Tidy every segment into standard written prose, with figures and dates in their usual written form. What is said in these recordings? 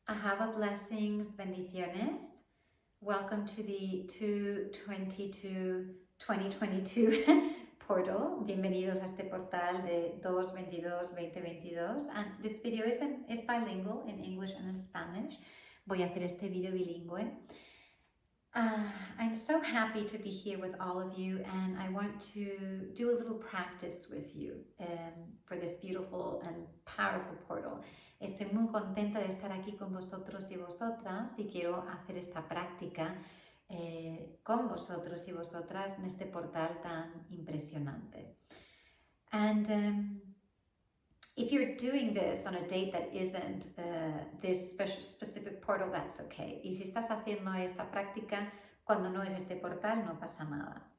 Ahava blessings, bendiciones. Welcome to the 2/22/2022 portal. Bienvenidos a este portal de 2/22/2022. And this video is bilingual in English and in Spanish. Voy a hacer este video bilingüe. I'm so happy to be here with all of you, and I want to do a little practice with you for this beautiful and powerful portal. Estoy muy contenta de estar aquí con vosotros y vosotras y quiero hacer esta práctica con vosotros y vosotras en este portal tan impresionante. And if you're doing this on a date that isn't this specific portal, that's okay. Y si estás haciendo esta práctica cuando no es este portal, no pasa nada.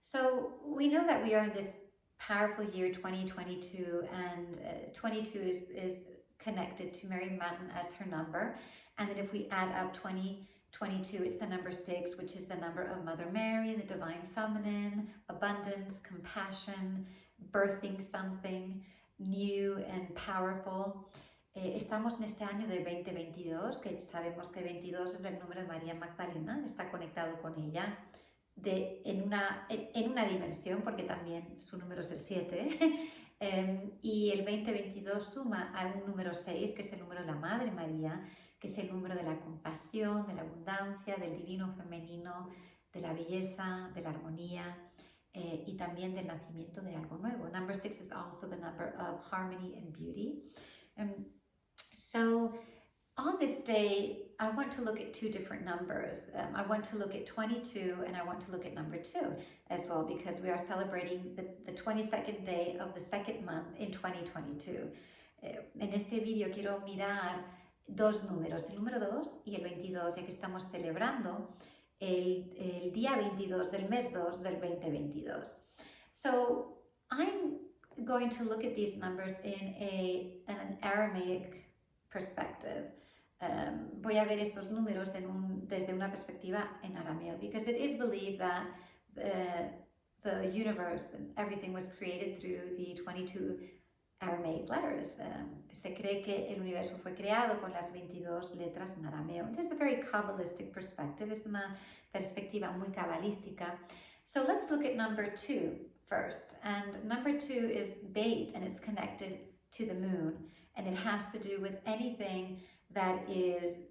So we know that we are in this powerful year 2022, and 22 is connected to Mary Matin as her number. And that if we add up 2022, it's the number 6, which is the number of Mother Mary, the divine feminine, abundance, compassion, birthing something new and powerful. Estamos en este año de 2022, que sabemos que 22 es el número de María Magdalena, está conectado con ella en una dimensión, porque también su número es el 7, y el 2022 suma a un número 6, que es el número de la Madre María, que es el número de la compasión, de la abundancia, del divino femenino, de la belleza, de la armonía, y también del nacimiento de algo nuevo. Number 6 is also the number of harmony and beauty. So on this day, I want to look at two different numbers. I want to look at 22 and I want to look at number 2 as well, because we are celebrating the 22nd day of the second month in 2022. En este vídeo quiero mirar dos números, el número 2 y el 22, ya que estamos celebrando el día 22 del mes 2 del 2022. So I'm going to look at these numbers in an Aramaic perspective. Voy a ver estos números desde una perspectiva en arameo, because it is believed that the universe and everything was created through the 22 Aramaic letters. Se cree que el universo fue creado con las 22 letras en arameo. This is a very Kabbalistic perspective. Es una perspectiva muy cabalística. So let's look at number 2 first. And number 2 is Beit, and it's connected to the moon. And it has to do with anything that is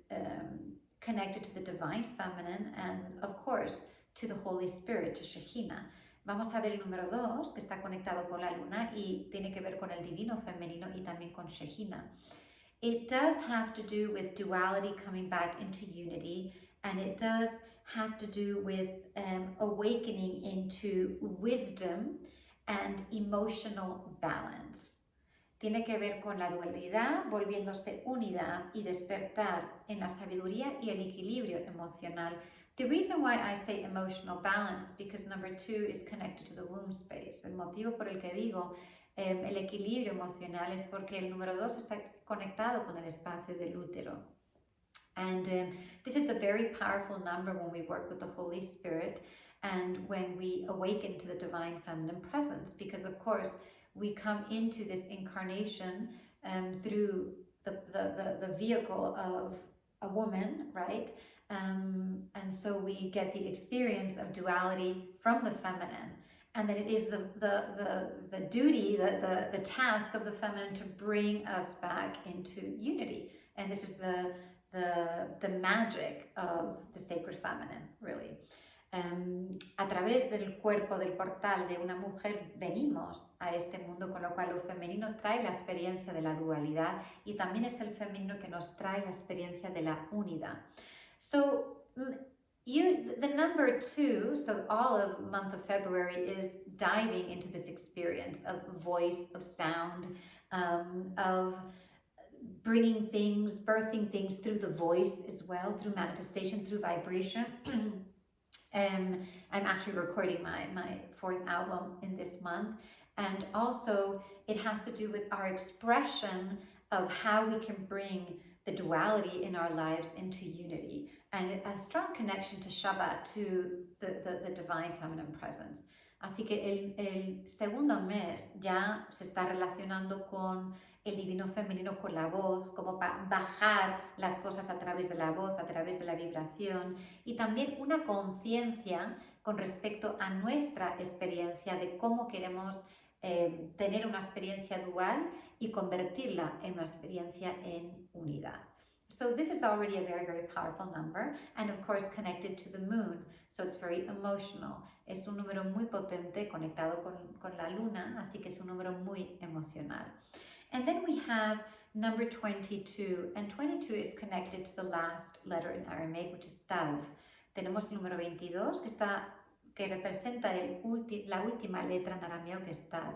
connected to the divine feminine and, of course, to the Holy Spirit, to Shekhinah. Vamos a ver el número 2, que está conectado con la luna y tiene que ver con el divino femenino y también con Shekhinah. It does have to do with duality coming back into unity, and it does have to do with awakening into wisdom and emotional balance. Tiene que ver con la dualidad, volviéndose unidad y despertar en la sabiduría y el equilibrio emocional. The reason why I say emotional balance is because number 2 is connected to the womb space. El motivo por el que digo el equilibrio emocional es porque el número 2 está conectado con el espacio del útero. And this is a very powerful number when we work with the Holy Spirit and when we awaken to the divine feminine presence, because of course we come into this incarnation through the vehicle of a woman, right? And so we get the experience of duality from the feminine, and that it is the duty, the task of the feminine to bring us back into unity. And this is the magic of the sacred feminine, really. A través del cuerpo del portal de una mujer venimos a este mundo, con lo cual lo femenino trae la experiencia de la dualidad y también es el femenino que nos trae la experiencia de la unidad. So the number 2, so all of month of February is diving into this experience of voice, of sound, of bringing things, birthing things through the voice as well, through manifestation, through vibration. I'm actually recording my 4th album in this month, and also it has to do with our expression of how we can bring the duality in our lives into unity, and a strong connection to Shabbat, to the divine feminine presence. Así que el segundo mes ya se está relacionando con el divino femenino con la voz, como bajar las cosas a través de la voz, a través de la vibración, y también una conciencia con respecto a nuestra experiencia de cómo queremos tener una experiencia dual y convertirla en una experiencia en unidad. So this is already a very, very powerful number, and of course connected to the moon, so it's very emotional. Es un número muy potente conectado con la luna, así que es un número muy emocional. And then we have number 22, and 22 is connected to the last letter in Aramaic, which is Tav. Tenemos el número 22, que representa la última letra en arameo, que es Tav.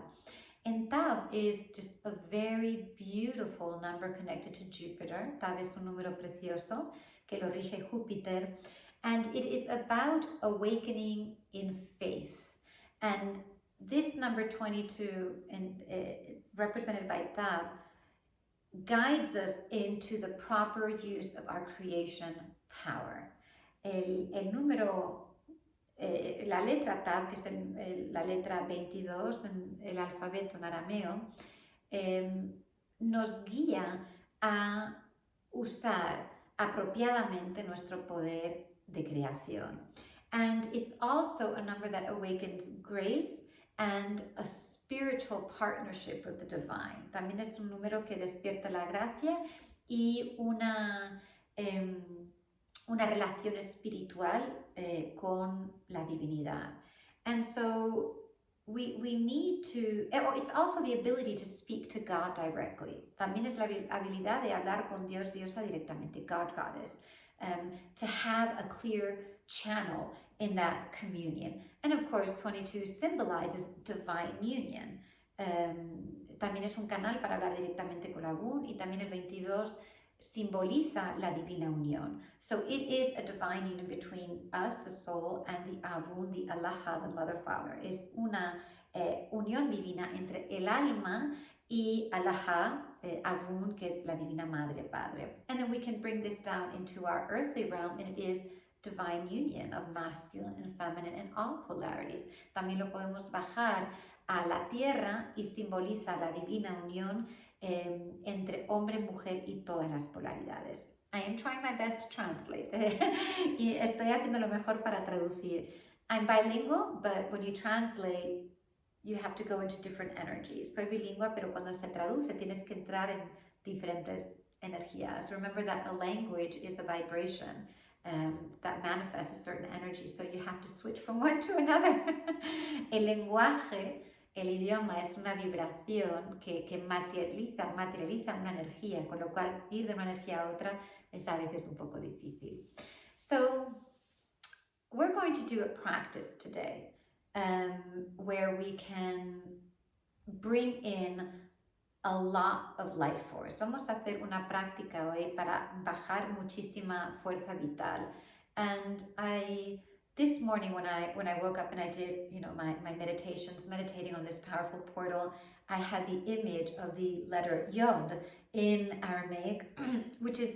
And Tav is just a very beautiful number connected to Jupiter. Tav es un número precioso que lo rige Júpiter. And it is about awakening in faith. And this number 22, represented by Tav, guides us into the proper use of our creation power. El número, la letra Tav, que es la letra 22 en el alfabeto en arameo, nos guía a usar apropiadamente nuestro poder de creación. And it's also a number that awakens grace and a spiritual partnership with the divine. También es un número que despierta la gracia y una relación espiritual con la divinidad. And so we need to, it's also the ability to speak to God directly. También es la habilidad de hablar con Dios, diosa directamente, God, goddess, to have a clear channel in that communion. And of course, 22 symbolizes divine union. También es un canal para hablar directamente con Abun, y también el 22 simboliza la divina unión. So it is a divine union between us, the soul, and the Abun, the Allaha, the Mother Father. Es una unión divina entre el alma y Allaha, Abun, que es la divina Madre Padre. And then we can bring this down into our earthly realm, and it is divine union of masculine and feminine and all polarities. También lo podemos bajar a la tierra y simboliza la divina unión entre hombre, mujer y todas las polaridades. I am trying my best to translate. Y estoy haciendo lo mejor para traducir. I'm bilingual, but when you translate, you have to go into different energies. Soy bilingüe, pero cuando se traduce tienes que entrar en diferentes energías. Remember that a language is a vibration that manifests a certain energy, so you have to switch from one to another. El lenguaje, el idioma, es una vibración que materializa una energía, con lo cual ir de una energía a otra es a veces un poco difícil. So we're going to do a practice today where we can bring in a lot of life force. Vamos a hacer una práctica hoy para bajar muchísima fuerza vital. And this morning when I woke up and I did, my meditations, meditating on this powerful portal, I had the image of the letter Yod in Aramaic, which is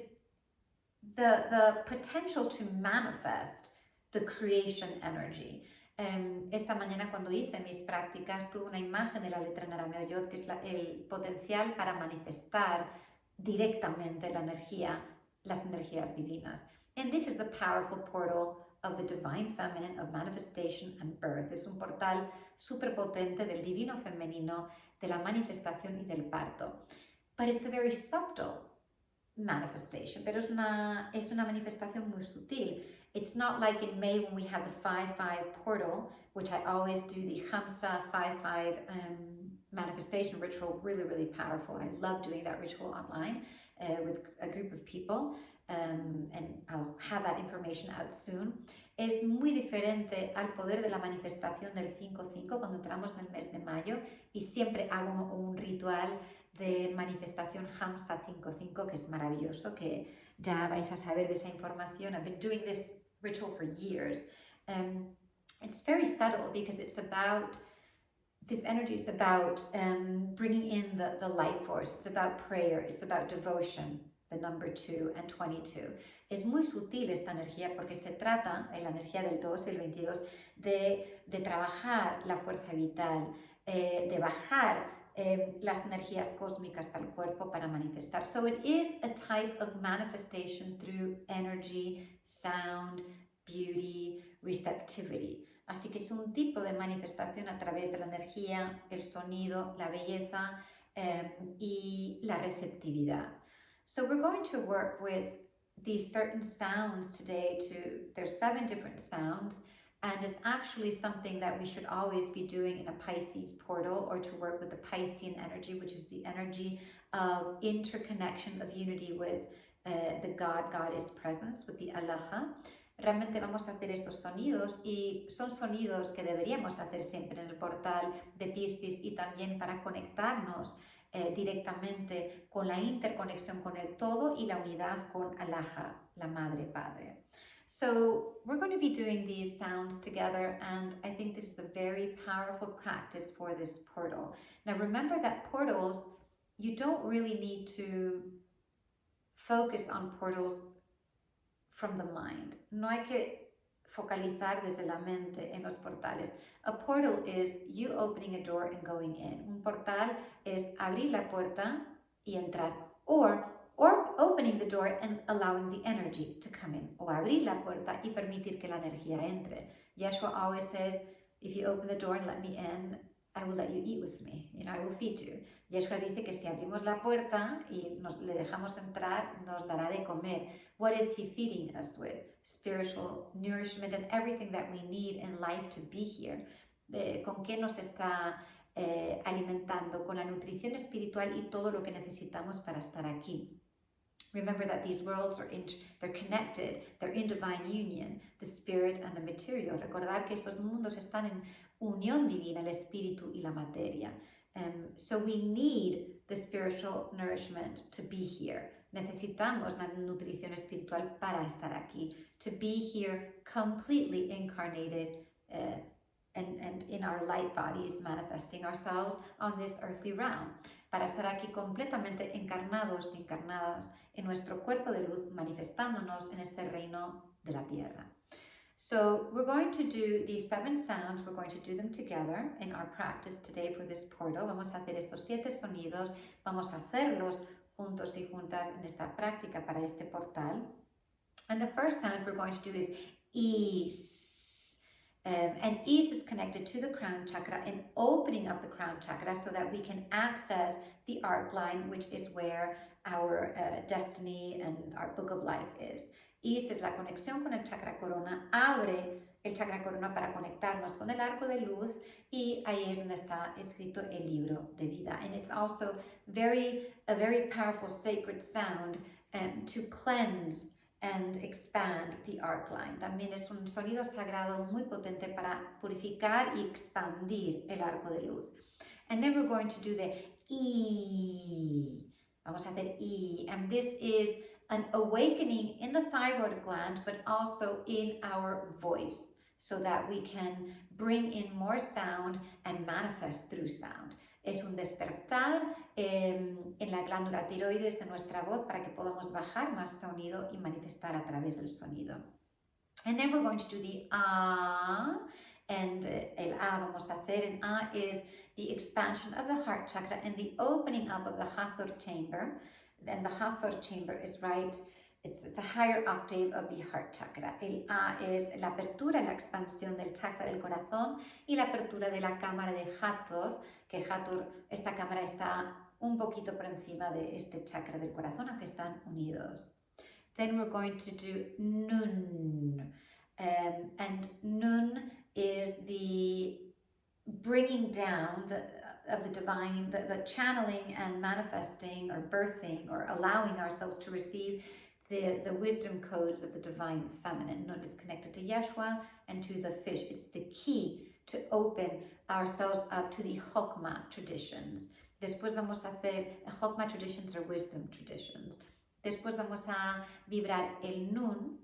the potential to manifest the creation energy. Esta mañana cuando hice mis prácticas tuve una imagen de la letra en arameo Yod, que es el potencial para manifestar directamente las energías divinas. And this is the powerful portal of the divine feminine, of manifestation and birth. Es un portal súper potente del divino femenino, de la manifestación y del parto. But it's a very subtle manifestation, pero es una manifestación muy sutil. It's not like in May when we have the 5-5 portal, which I always do the Hamsa 5-5 manifestation ritual, really, really powerful. I love doing that ritual online with a group of people, and I'll have that information out soon. Es muy diferente al poder de la manifestación del 5-5 cuando entramos en el mes de mayo, y siempre hago un ritual de manifestación Hamsa 5-5, que es maravilloso, que ya vais a saber de esa información. I've been doing this ritual for years. It's very subtle because this energy is about bringing in the life force. It's about prayer. It's about devotion, the number 2 and 22. Es muy sutil esta energía porque se trata, en la energía del 2 y el 22, de trabajar la fuerza vital, de bajar las energías cósmicas al cuerpo para manifestar. So it is a type of manifestation through energy, sound, beauty, receptivity. Así que es un tipo de manifestación a través de la energía, el sonido, la belleza y la receptividad. So we're going to work with these certain sounds today. There's 7 different sounds, and it's actually something that we should always be doing in a Pisces portal, or to work with the Piscean energy, which is the energy of interconnection, of unity with the Goddess presence, with the Allaha. Realmente vamos a hacer estos sonidos y son sonidos que deberíamos hacer siempre en el portal de Piscis, y también para conectarnos directamente con la interconexión con el todo y la unidad con Allaha, la Madre Padre. So we're going to be doing these sounds together, and I think this is a very powerful practice for this portal. Now remember that portals, you don't really need to focus on portals from the mind. No hay que focalizar desde la mente en los portales. A portal is you opening a door and going in. Un portal es abrir la puerta y entrar. Or opening the door and allowing the energy to come in. O abrir la puerta y permitir que la energía entre. Yeshua always says, if you open the door and let me in, I will let you eat with me. I will feed you. Yeshua dice que si abrimos la puerta y le dejamos entrar, nos dará de comer. What is he feeding us with? Spiritual nourishment and everything that we need in life to be here. ¿Con qué nos está alimentando? Con la nutrición espiritual y todo lo que necesitamos para estar aquí. Remember that these worlds they're connected, they're in divine union, the spirit and the material. Recordar que estos mundos están en unión divina, el espíritu y la materia. So we need the spiritual nourishment to be here. Necesitamos la nutrición espiritual para estar aquí. To be here completely incarnated and in our light bodies, manifesting ourselves on this earthly realm. Para estar aquí completamente encarnados y encarnadas en nuestro cuerpo de luz, manifestándonos en este reino de la tierra. So we're going to do these 7 sounds, we're going to do them together in our practice today for this portal. Vamos a hacer estos 7 sonidos, vamos a hacerlos juntos y juntas en esta práctica para este portal. And the first sound we're going to do is ease. And ease is connected to the crown chakra and opening up the crown chakra so that we can access the arc line, which is where our destiny and our book of life is. Ease es la conexión con el chakra corona, abre el chakra corona para conectarnos con el arco de luz, y ahí es donde está escrito el libro de vida. And it's also a very powerful sacred sound to cleanse and expand the arc line. También es un sonido sagrado muy potente para purificar y expandir el arco de luz. And then we're going to do the E. Vamos a hacer E. And this is an awakening in the thyroid gland, but also in our voice, so that we can bring in more sound and manifest through sound. Es un despertar en la glándula tiroides de nuestra voz para que podamos bajar más sonido y manifestar a través del sonido. And then we're going to do the A, and el A vamos a hacer, and A is the expansion of the heart chakra and the opening up of the Hathor chamber. And the Hathor chamber is it's a higher octave of the heart chakra. El A es la apertura, la expansión del chakra del corazón y la apertura de la cámara de Hathor, que Hathor, esta cámara está un poquito por encima de este chakra del corazón, aunque están unidos. Then we're going to do Nun. And Nun is the bringing down of the divine, the channeling and manifesting or birthing or allowing ourselves to receive the wisdom codes of the divine feminine. Nun is connected to Yeshua and to the fish. It's the key to open ourselves up to the Chokmah traditions. Después vamos a hacer, Chokmah traditions are wisdom traditions. Después vamos a vibrar el Nun,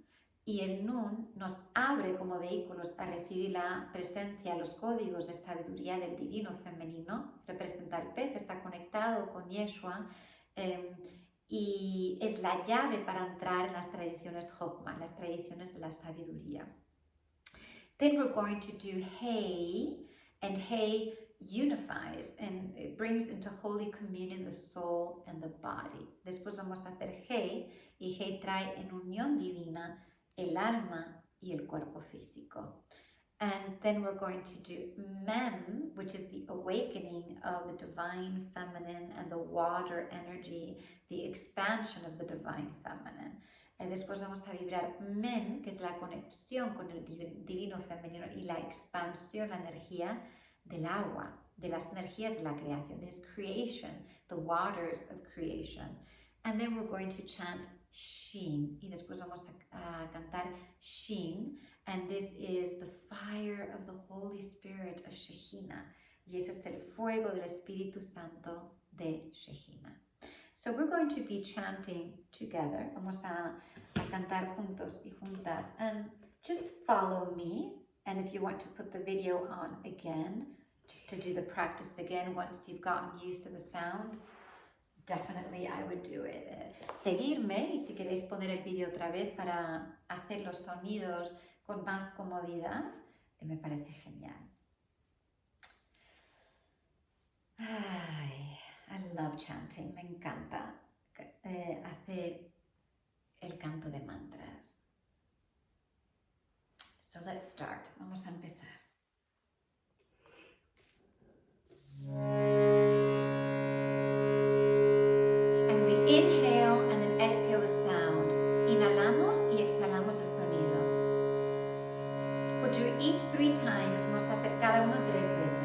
y el Nun nos abre como vehículos a recibir la presencia, los códigos de sabiduría del divino femenino. Representa el pez, está conectado con Yeshua, y es la llave para entrar en las tradiciones Chokmah, las tradiciones de la sabiduría. Then we're going to do Hey, and Hey unifies and it brings into holy communion the soul and the body. Después vamos a hacer He, y He trae en unión divina el alma y el cuerpo físico. And then we're going to do Mem, which is the awakening of the divine feminine and the water energy, the expansion of the divine feminine. Después vamos a vibrar Men, que es la conexión con el divino femenino y la expansión, la energía del agua, de las energías de la creación. This creation, the waters of creation. And then we're going to chant Shin. Y después vamos a cantar Shin. And this is the fire of the Holy Spirit of Shekhinah. Y ese es el fuego del Espíritu Santo de Shekhinah. So we're going to be chanting together. Vamos a cantar juntos y juntas. And just follow me. And if you want to put the video on again, just to do the practice again once you've gotten used to the sounds, definitely I would do it. Seguirme, y si queréis poner el video otra vez para hacer los sonidos con más comodidad, me parece genial. Ay, I love chanting, me encanta hacer el canto de mantras. So let's start. Vamos a empezar. And we inhale and then exhale the sound. Inhalamos y exhalamos el sonido. We'll do it each 3 times. Vamos a hacer cada uno 3 veces.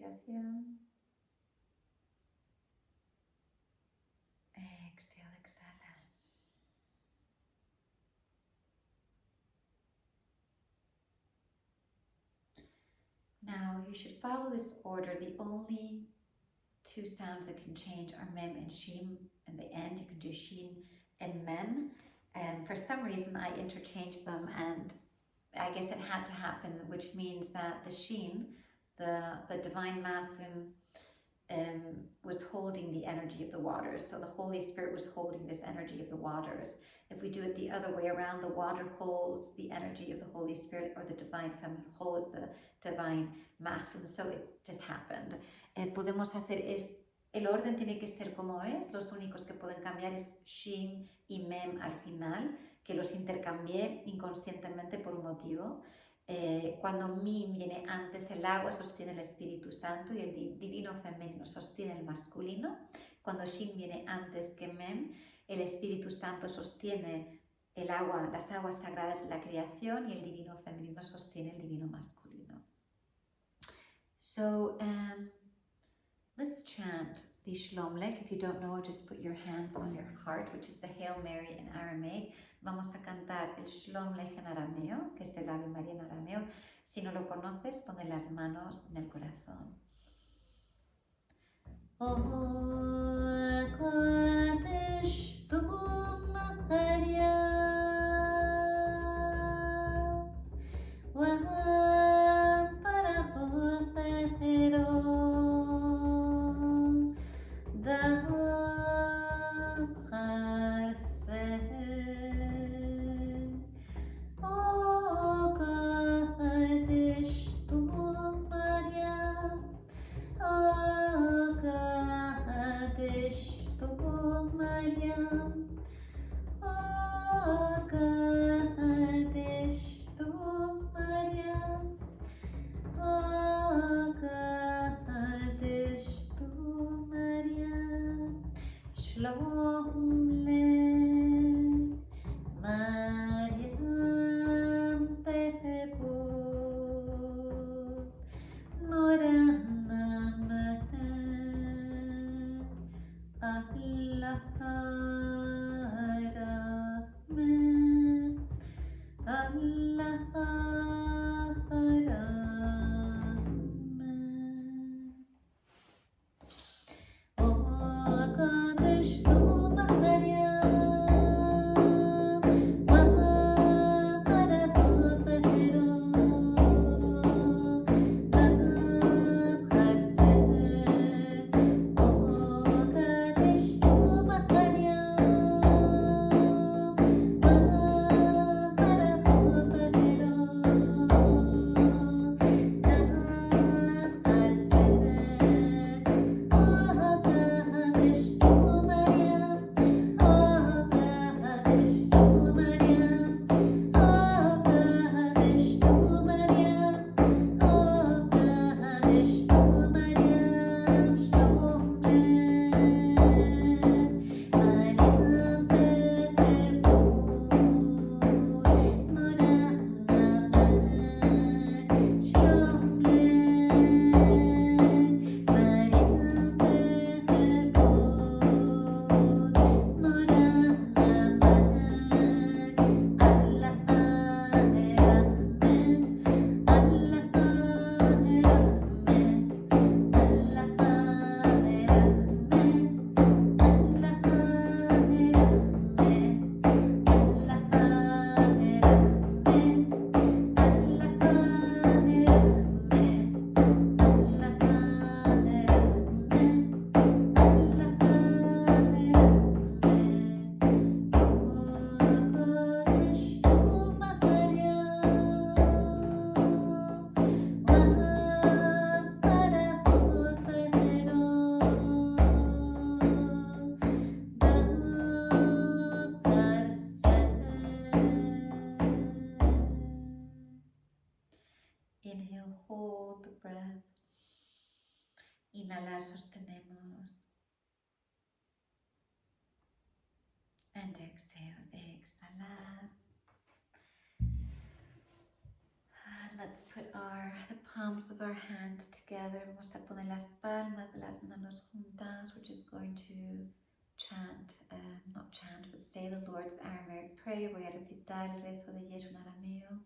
respiración. Exhale, exhala. Now you should follow this order. The only two sounds that can change are mem and shin. In the end, you can do shin and mem. And for some reason, I interchanged them, and I guess it had to happen, which means that the shin, the divine masculine, was holding the energy of the waters. So the Holy Spirit was holding this energy of the waters. If we do it the other way around, the water holds the energy of the Holy Spirit, or the divine feminine holds the divine masculine. So it just happened. Podemos hacer es, el orden tiene que ser como es. Los únicos que pueden cambiar es shin y mem al final, que los intercambié inconscientemente por un motivo. Cuando mi viene antes, el agua sostiene el Espíritu Santo y el divino femenino sostiene el masculino. Cuando shin viene antes que mem, el Espíritu Santo sostiene el agua, las aguas sagradas de la creación, y el divino femenino sostiene el divino masculino. So let's chant the Shalom Lech. If you don't know, just put your hands on your heart, which is the Hail Mary in Aramaic. Vamos a cantar el Shalom Lech en arameo, que es el Ave María en arameo. Si no lo conoces, pon las manos en el corazón. Oh, Kodesh tu Maria, para Shalom Lech, Mariam Tehebot, Morana Mehen, Allah Rahman, Allah Rahman. Oh, Kodesh tu Maria, para Fahiro, Oh, Kodesh tu Maria, para Inhale, hold the breath. Inhalar, sostenemos. And exhale, exhalar. let's put the palms of our hands together. Vamos a poner las palmas de las manos juntas. We're just going to chant, not chant, but say the Lord's Aramaic prayer. Voy a recitar el rezo de Yeshua en arameo.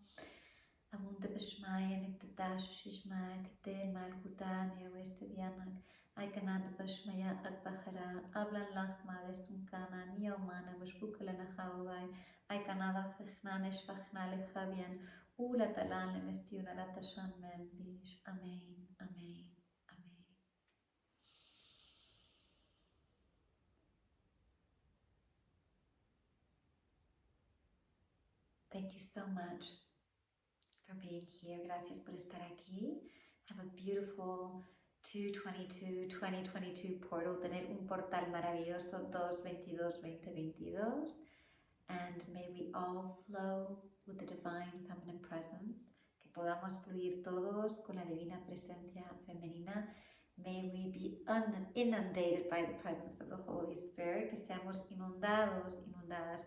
Avunde bishmaya niktadash shishmaya tite malkutan yawestebianak. Aikanad bishmaya akbahara. Ablan lachma de sunkana niomana bushbukala nachawai. Aikanada fichnanesh fachnale chavian. Ula talan le mestiuna la tashan membish. Amen, amen, amen. Thank you so much for being here. Gracias por estar aquí. Have a beautiful 2022 portal. Tener un portal maravilloso 2022. And may we all flow with the divine feminine presence. Que podamos fluir todos con la divina presencia femenina. May we be inundated by the presence of the Holy Spirit. Que seamos inundadas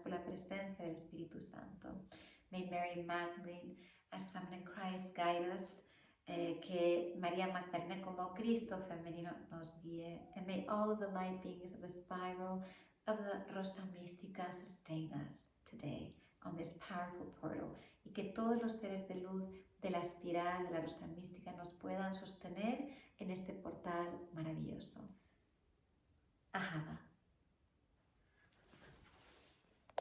por la presencia del Espíritu Santo. May Mary Magdalene, as feminine Christ, guide us. Que María Magdalena como Cristo femenino nos guíe. And may all of the light beings of the spiral of the Rosa Mística sustain us today on this powerful portal. Y que todos los seres de luz de la espiral de la Rosa Mística nos puedan sostener en este portal maravilloso. Ahava.